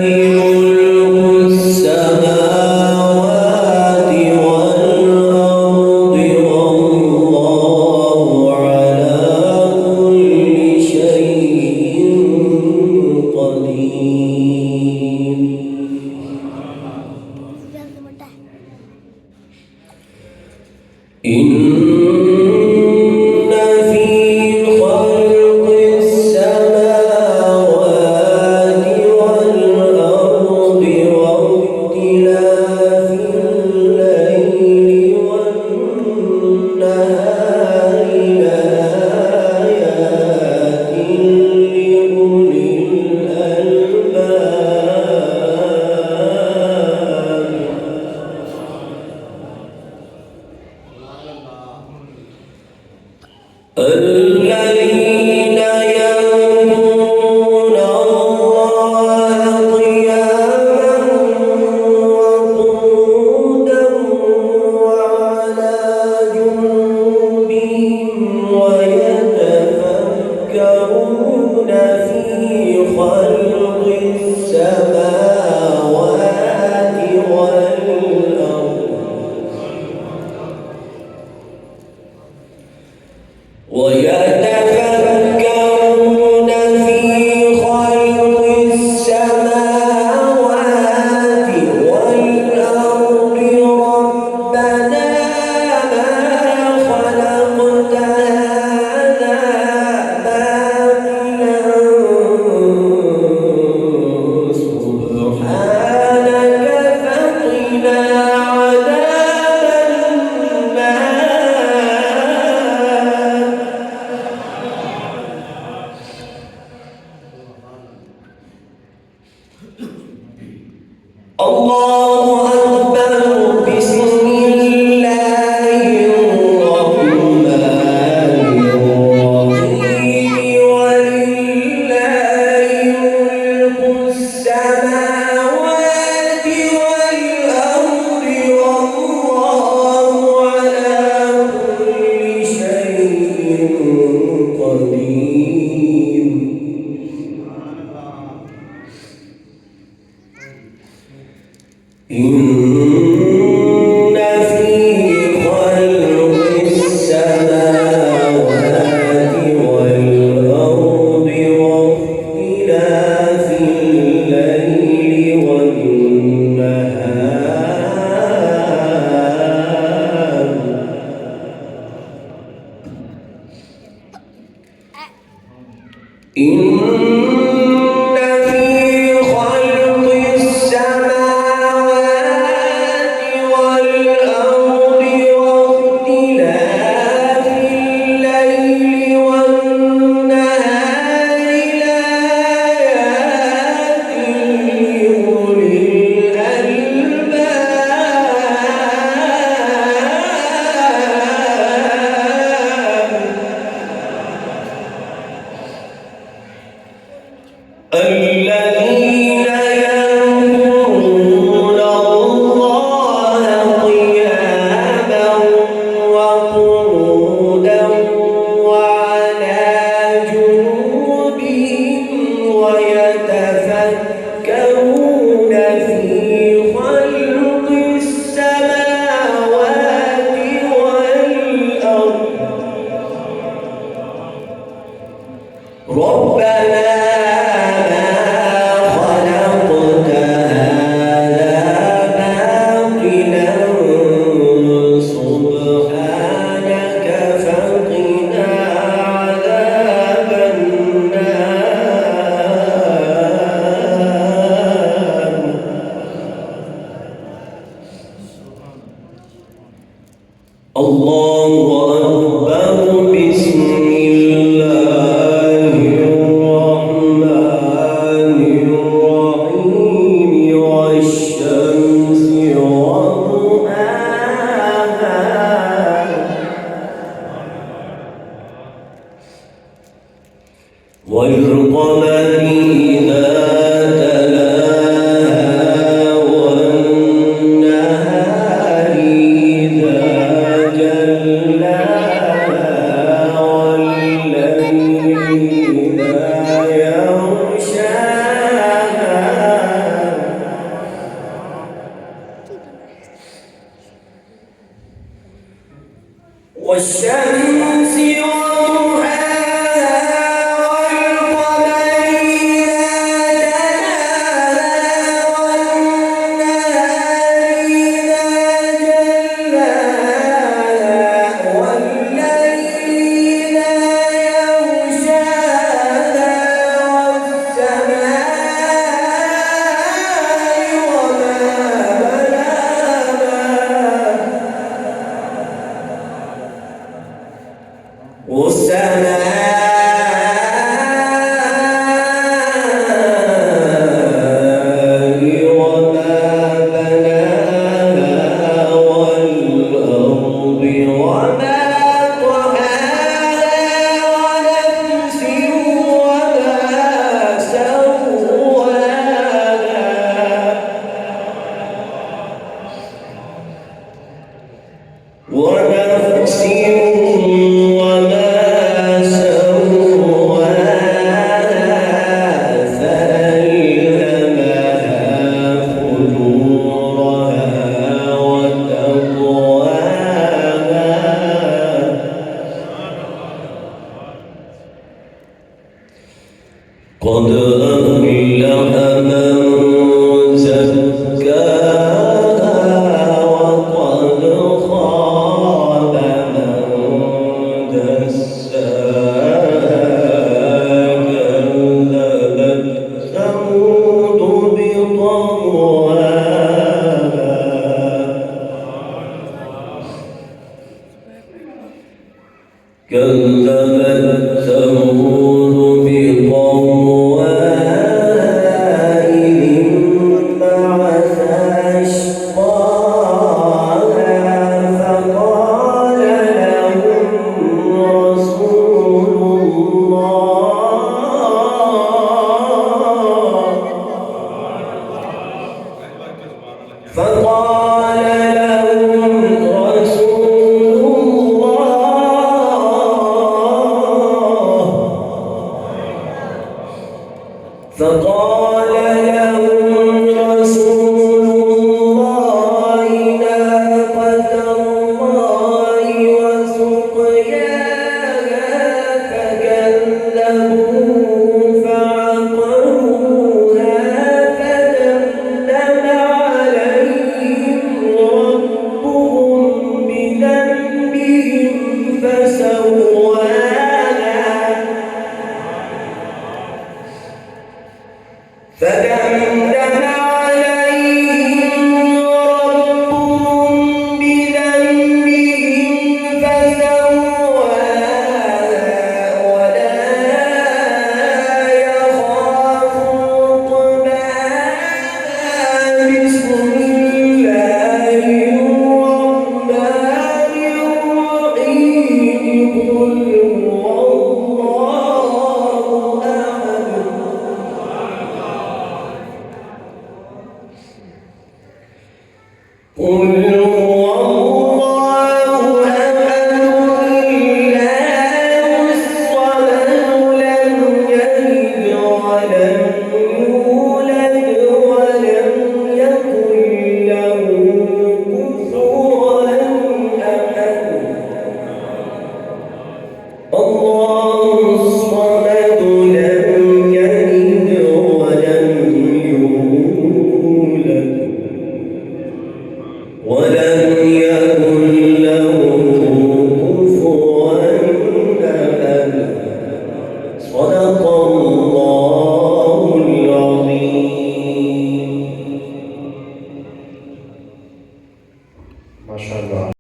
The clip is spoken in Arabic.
ملك السماوات والأرض والله على كل شيء قدير. إن في خلق السماوات والأرض واختلاف الليل والنهار لآيات لأولي الألباب. الذين يذكرون الله قياما وقعودا وعلى جنوبهم ويتفكرون في خلق السماوات والأرض ويتفكرون في خلق السماوات والأرض ربنا ما خلقت هذا باطلا سبحانك فقنا عذاب النار. الله أكبر. بسم الله الرحمن الرحيم. ولله ملك السماوات والأرض والله على كل شيء قدير. إن في خلق السماوات والأرض واختلاف الليل والنهار إن في خلق السماوات والشمس وضحاها والقمر إذا تلاها والنهار إذا جلاها والليل إذا يغشاها والسماء وما بناها والأرض وما طحاها ونفس وما سواها ونفس وما قد أفلح من زكاها وقد خاب من دساها كذبت ثمود بطغواها كذبت ثمود بطغواها إذ انبعث أشقاها فقال لهم رسول فقال لهم رسول الله ناقة الله وسقياها فكذبوه فعقروها فدمدم عليهم ربهم بذنبهم فدمدم عليهم ربهم بذنبهم فسواها ولا يخاف عقباها بسم الله الرحمن الرحيم قل هو الله أحد قل هو الله أحد الله الصمد لم يلد ولم يولد ولم يكن له كفوا أحد الله الصمد لم يلد ولم يولد ولم يكن له كفوا أحد صدق